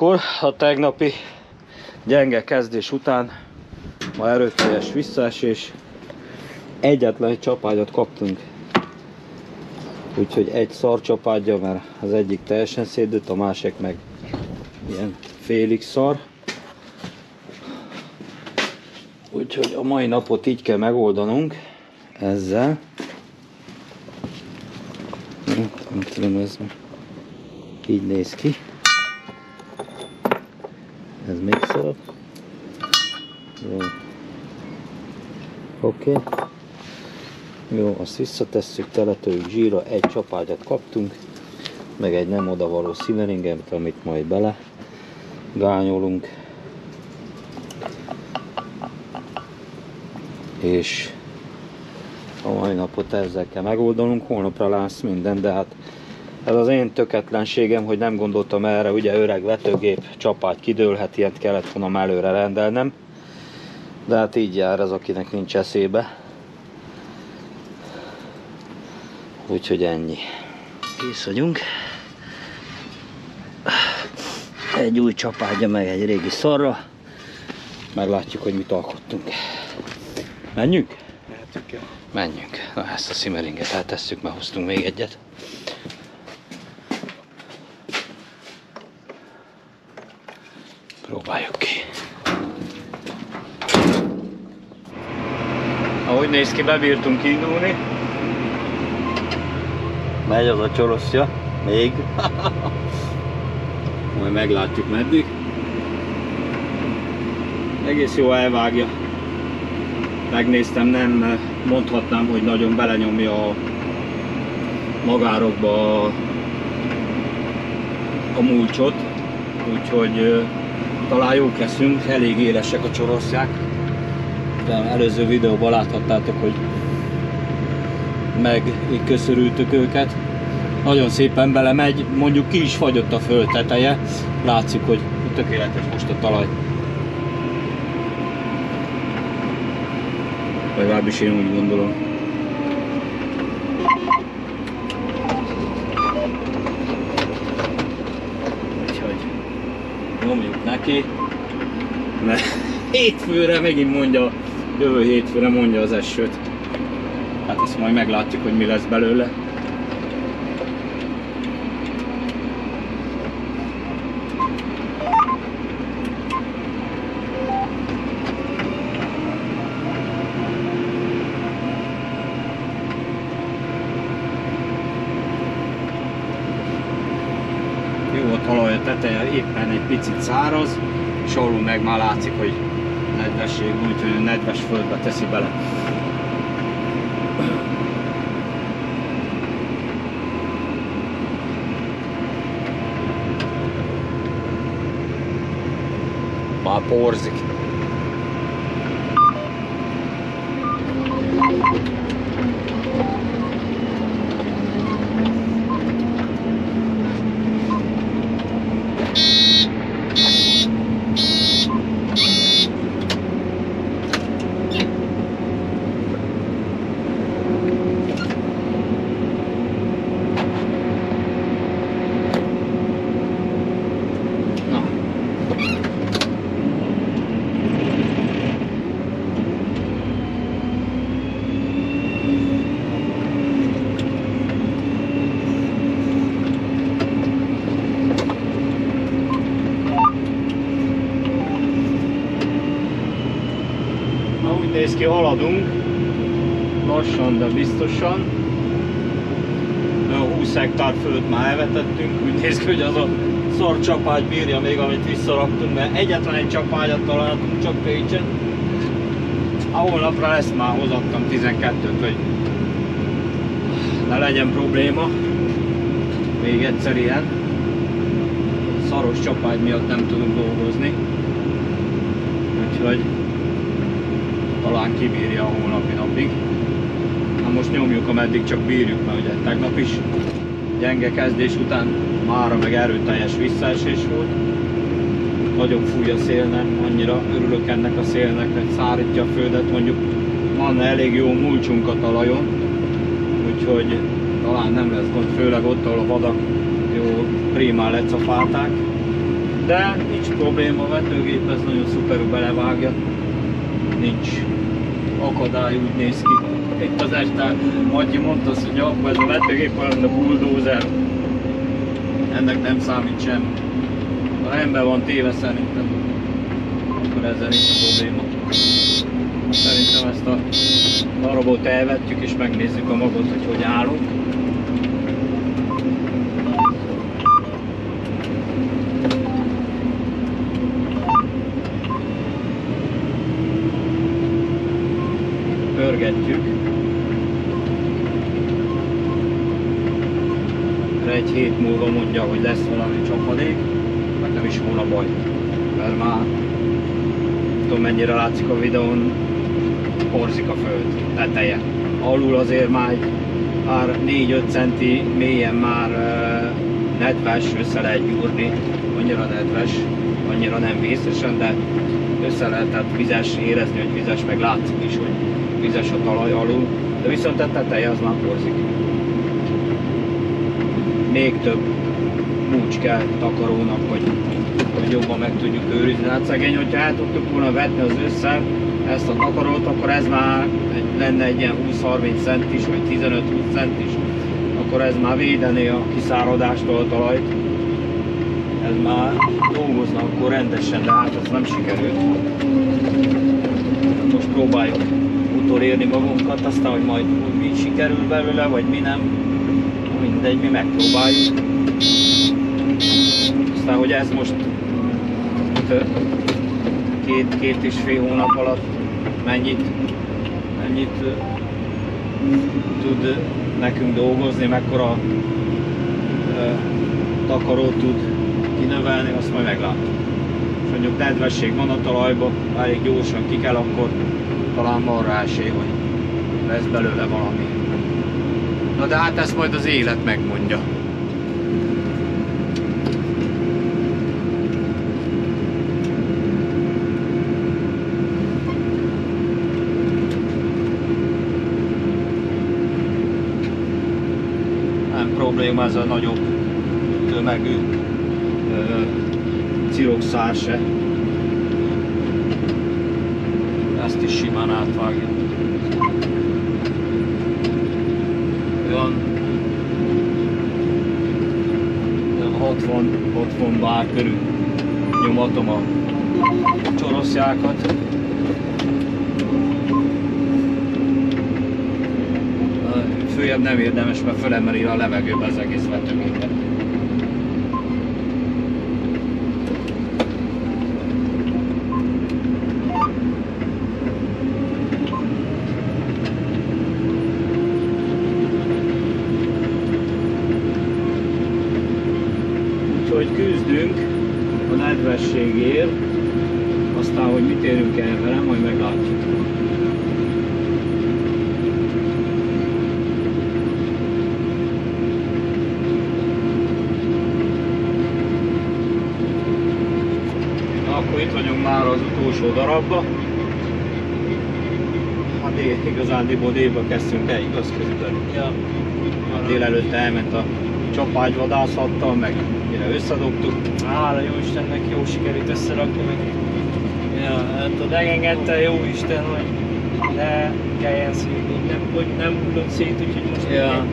akkor a tegnapi gyenge kezdés után ma erőteljes visszaesés, egyetlen egy csapágyat kaptunk. Úgyhogy egy szar csapágya, mert az egyik teljesen szédült, a másik meg ilyen félig szar. Úgyhogy a mai napot így kell megoldanunk ezzel. Nem tudom, ez így néz ki. Ez még szar. Jó. Oké. Jó, azt visszatesszük, teletőjük zsírra, egy csapágyat kaptunk, meg egy nem odavaló sziveringet, amit majd bele gányolunk. És a mai napot ezzel kell megoldanunk, holnapra lesz minden, de hát ez az én töketlenségem, hogy nem gondoltam erre, ugye öreg vetőgép, csapágy kidőlhet, ilyet kellett volna előre rendelnem, de hát így jár ez, akinek nincs eszébe. Úgyhogy ennyi. Kész vagyunk. Egy új csapágya, meg egy régi szarra. Meglátjuk, hogy mit alkottunk. Menjünk? Mehetünk el. Menjünk. Na, ezt a simmeringet eltesszük, mert hoztunk még egyet. Próbáljuk ki. Ahogy néz ki, bebírtunk indulni. Megy az a csoroszja, még. Majd meglátjuk meddig. Egész jó elvágja. Megnéztem, nem mondhatnám, hogy nagyon belenyomja a magárokba a mulcsot. Úgyhogy talán jók leszünk, elég élesek a csoroszják. De előző videóban láthattátok, hogy meg így köszörültük őket. Nagyon szépen belemegy, mondjuk ki is fagyott a föld teteje. Látszik, hogy tökéletes most a talaj. Legalábbis én úgy gondolom. Úgyhogy nyomjuk neki. Mert hétfőre megint mondja, jövő hétfőre mondja az esőt. Hát ezt majd meglátjuk, hogy mi lesz belőle. Jó a talaj, a teteje éppen egy picit száraz, és alul meg már látszik, hogy nedvesség, úgyhogy nedves földbe teszi bele. Már porzik. Úgy néz ki, haladunk, lassan, de biztosan. 20 hektár fölött már elvetettünk, úgy néz ki, hogy az a szar csapágy bírja még, amit visszaraktunk, mert egyetlen egy csapágyat találtunk csak Pécsen. A holnapra lesz, már hozattam 12-t, hogy ne legyen probléma. Még egyszer ilyen. Szaros csapágy miatt nem tudunk dolgozni. Úgyhogy talán kibírja a holnapi napig. Na most nyomjuk, ameddig csak bírjuk, mert ugye tegnap is gyenge kezdés után mára meg erőteljes visszaesés volt. Nagyobb fúj a szél, nem annyira örülök ennek a szélnek, hogy szárítja a földet, mondjuk van elég jó mulcsunk a talajon, úgyhogy talán nem lesz gond, főleg ott, ahol a vadak jó primán lecapálták. De nincs probléma, a vetőgép ez nagyon szuperül belevágja. Nincs akadály, úgy néz ki. Itt az este Matyi mondta, hogy akkor ez a vetőgép olyan, mint a bulldozer. Ennek nem számít sem. Ha rendben van téve szerintem, akkor ezzel nincs probléma. Szerintem ezt a darabot elvetjük és megnézzük a magot, hogy állunk. Pörgetjük. Egy hét múlva mondja, hogy lesz valami csapadék, meg nem is volna baj. Mert már nem tudom mennyire látszik a videón, porzik a föld teteje. Alul azért már 4-5 centi mélyen már nedves, össze lehet gyúrni, annyira nedves, annyira nem vészesen, de össze lehet, tehát vizes, érezni, hogy vizes, meg látszik is, hogy vizes a talaj alul, de viszont a teteje az már porzik. Még több múcs kell takarónak, hogy jobban meg tudjuk őrizni. Hát szegény, hogyha el tudtuk volna vetni az ősszel ezt a takarót, akkor ez már lenne egy ilyen 20-30 centis, vagy 15-20 centis, akkor ez már védené a kiszáradástól a talajt. Ez már dolgozna akkor rendesen, de hát ez nem sikerült. Most próbáljuk utolérni magunkat, aztán hogy majd mi sikerül belőle, vagy mi nem. Mindegy, mi megpróbáljuk. Aztán, hogy ez most két és fél hónap alatt mennyit tud nekünk dolgozni, mekkora takarót tud kinövelni, azt majd meglátjuk. És mondjuk nedvesség van a talajban, elég gyorsan ki kell, akkor talán van rá esély, hogy lesz belőle valami. Na de hát ezt majd az élet megmondja. Nem probléma ez a nagyobb tömegű cirokszár se. Ezt is simán átvágja. Olyan 60 bár körül nyomatom a csoroszjákat. Följebb nem érdemes, mert fölemeli a levegőbe az egész vetőgépet. Úgyhogy küzdünk a nedvességért, aztán hogy mit érünk el vele, majd meglátjuk. Akkor itt vagyunk már az utolsó darabba. Hát igazándiból délbe kezdtünk el, igaz közben. Ja. Délelőtt elment a csapágyvadászattal, meg mire összedobtuk. Hála jó Istennek, jó sikerült összerakni meg. Ja, hát a legengedte jó Isten, hogy ne kelljen szívni, nem hullott szét, úgyhogy most ja.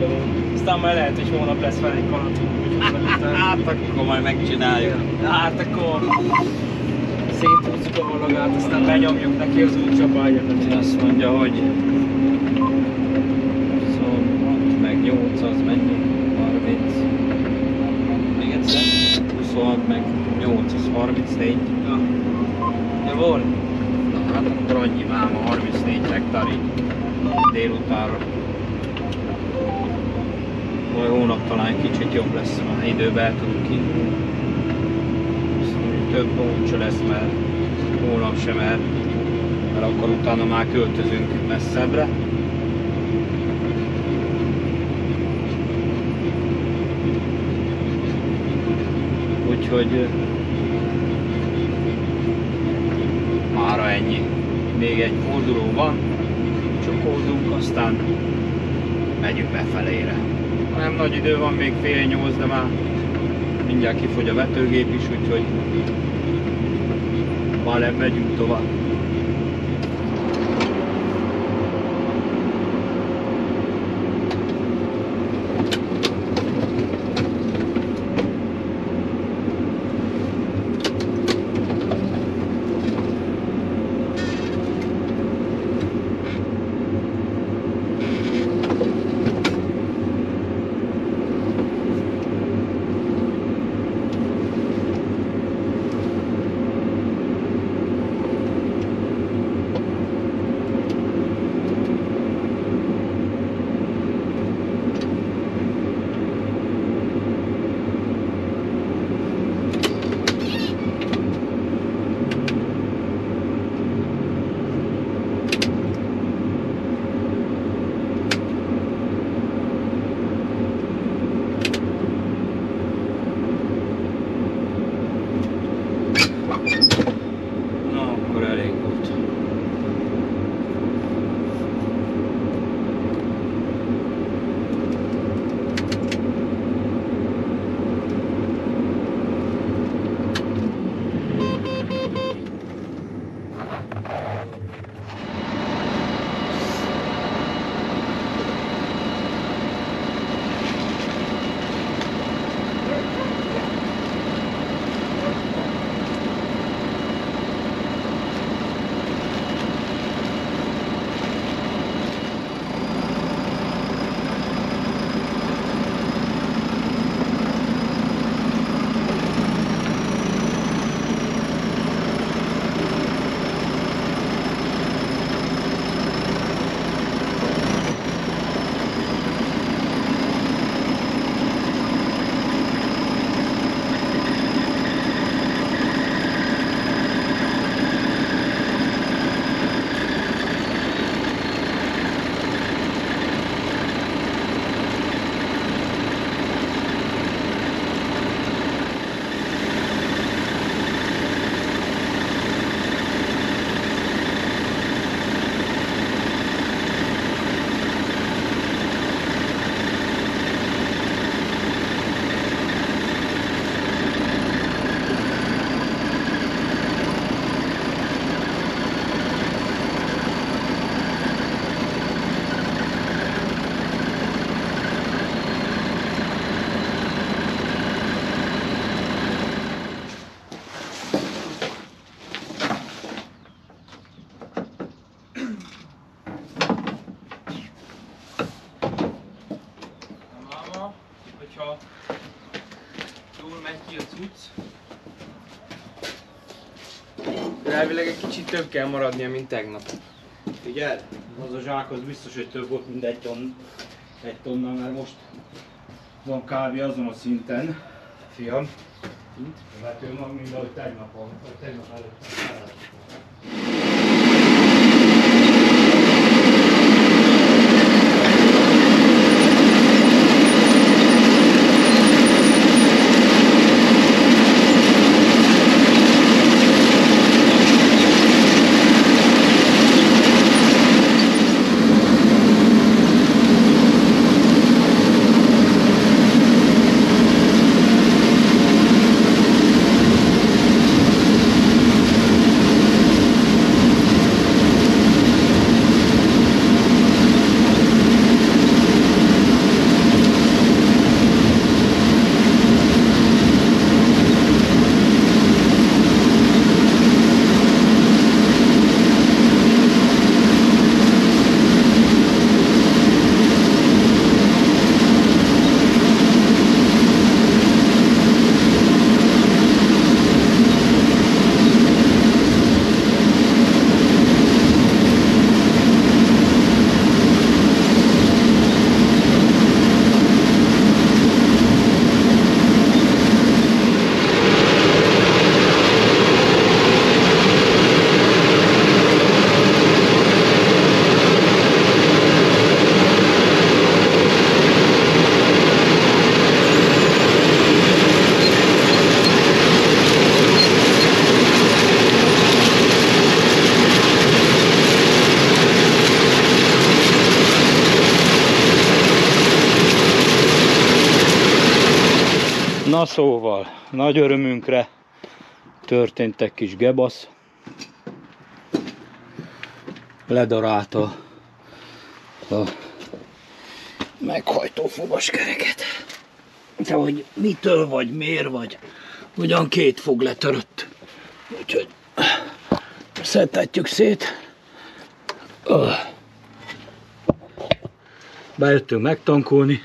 Aztán már lehet, hogy holnap lesz fel egy kanatunk, úgyhogy hát akkor majd megcsináljuk. Ja, hát akkor széthúzzuk a valagát, aztán benyomjuk neki az új csapágyakat. Azt mondja, hogy 26 meg 8 az mennyi? 30. Még egyszer. 26 meg 8 az 34. Ja. Javol? Na hát akkor annyi már a 34 hektár így délutánra. Majd hónap talán kicsit jobb lesz, már időben el tudunk indulni. Több módsa lesz, mert hónap sem el, mert akkor utána már költözünk messzebbre. Úgyhogy mára ennyi. Még egy forduló van, csokódunk, aztán megyünk befelére. Nem nagy idő van, még fél 8, de már mindjárt kifogy a vetőgép is, úgyhogy már megyünk tovább. Hogyha jól megy ki a cucc, de elvileg egy kicsit több kell maradnia, mint tegnap. Figyeld, az a zsák az biztos, hogy több volt, mint egy tonna, mert most van kb. Azon a szinten, fiam, a vetőmag, mint ahogy tegnap előtt. Na szóval, nagy örömünkre történt egy kis gebasz. Ledarálta a meghajtó fogaskereket. De hogy mitől, vagy miért, vagy ugyan 2 fog letörött. Úgyhogy szedhetjük szét. Bejöttünk megtankolni.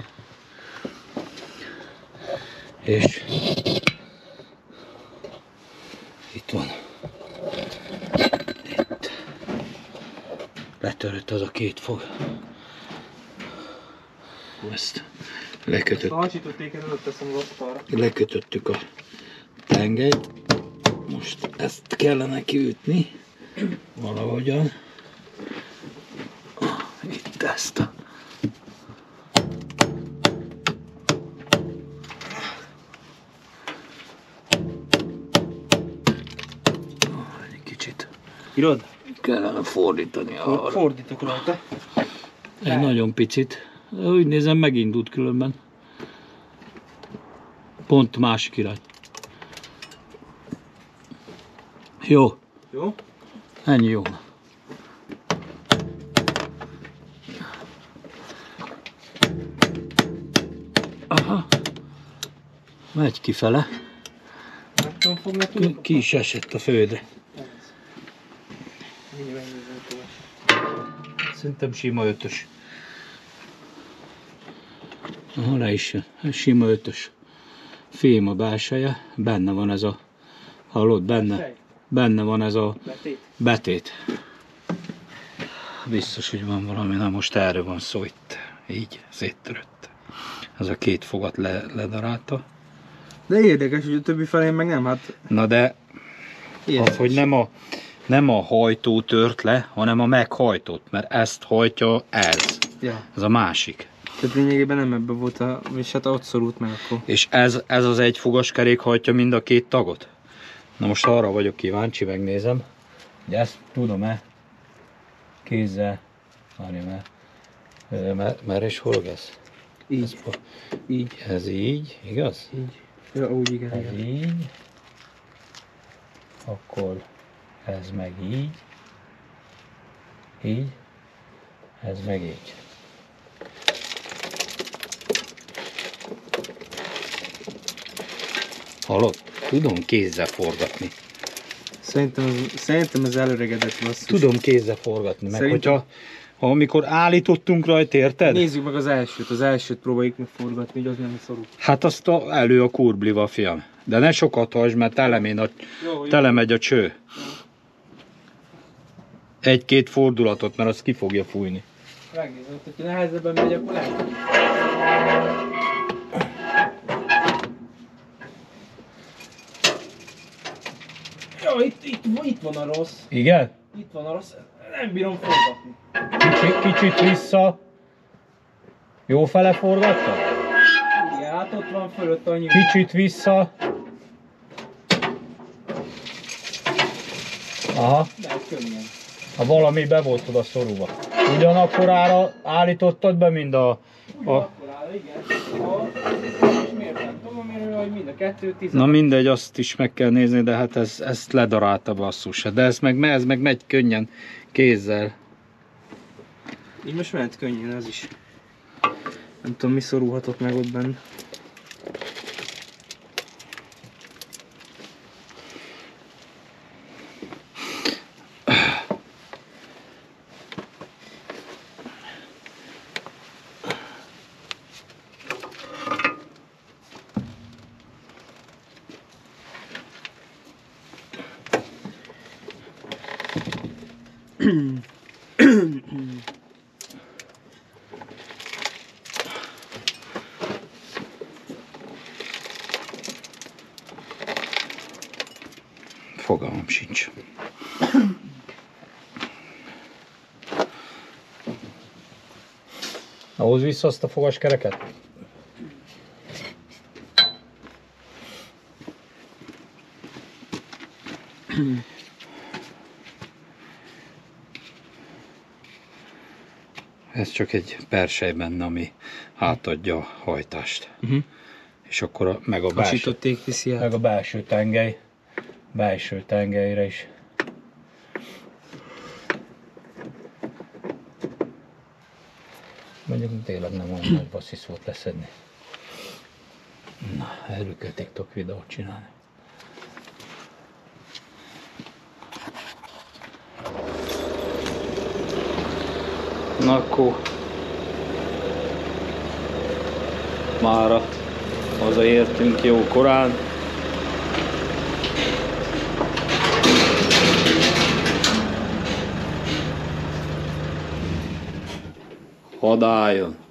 És itt van. Itt. Letörött az a 2 fog. Ezt lekötöttük a tengelyt. Most ezt kellene kiütni valahogyan. Itt ezt a kicsit Írod? kellene fordítani arra. Fordítok rajta. Egy nagyon picit. Úgy nézem, megindult különben. Pont másik irány. Jó. Jó? Ennyi jó. Aha. Megy kifele. Nem tudom fogni. Ki is esett a földre. Szerintem sima 5-ös. Aha, le is jön. Sima 5-ös. Fém a belseje. Benne van ez a... Hallod? Benne van ez a betét. Biztos, hogy van valami. Na most erről van szó itt. Így, széttörött. Ez a 2 fogat ledarálta. De érdekes, hogy a többi felén meg nem, hát... Na de... Érdekes. Az, hogy nem a hajtó tört le, hanem a meghajtott, mert ezt hajtja ez. Ja. Ez a másik. Tehát lényegében nem ebben volt a... És hát ott szorult meg akkor. És ez az egy fogaskerék hajtja mind a 2 tagot? Na most arra vagyok kíváncsi, megnézem. Ugye ezt tudom-e kézzel... Várjam el. Merre is forog ez? Így. Így. Ez így, igaz? Így. Ja, úgy igen. Ez így. Akkor ez meg így. Így. Ez meg így. Hallod? Tudom kézzel forgatni. Szerintem ez előregedett basszus. Tudom kézzel forgatni, meg Szerintem... hogyha amikor állítottunk rajta, érted? Nézzük meg az elsőt próbáljuk meg forgatni, hogy az nem szorul. Hát azt elő a kurblival, fiam. De ne sokat hajtsd, mert telemegy a cső. 1-2 fordulatot, mert az ki fogja fújni. Megnézem, hogyha nehezebben megy, akkor lehet. Ja, itt van a rossz. Igen? Itt van a rossz. Nem bírom forgatni. Kicsit vissza. Jó fele forgatta? Igen, hát ott van fölött annyi. Kicsit vissza. Aha. De könnyen. Ha valami be volt oda szorulva. Ugyanakkor állítottad be, mind a... Akkor áll, igen. És miért nem tudom, hogy mind a 2 10. Na mindegy, azt is meg kell nézni, de hát ezt ledarálta basszus. De ez meg megy könnyen kézzel. Így most ment könnyen az is. Nem tudom, mi szorulhatott meg ott benne. Fogalmam sincs. Ahhoz vissza azt a fogaskereket? Ez csak egy persely benne, ami átadja a hajtást. És akkor meg Hasítotték viszi meg a belső tengelyre is. Mondjuk tényleg nem olyan nagy basszisz volt leszedni. Na, erről kell TikTok videót csinálni. Na akkor mára hazaértünk jó korán. Hadd álljon!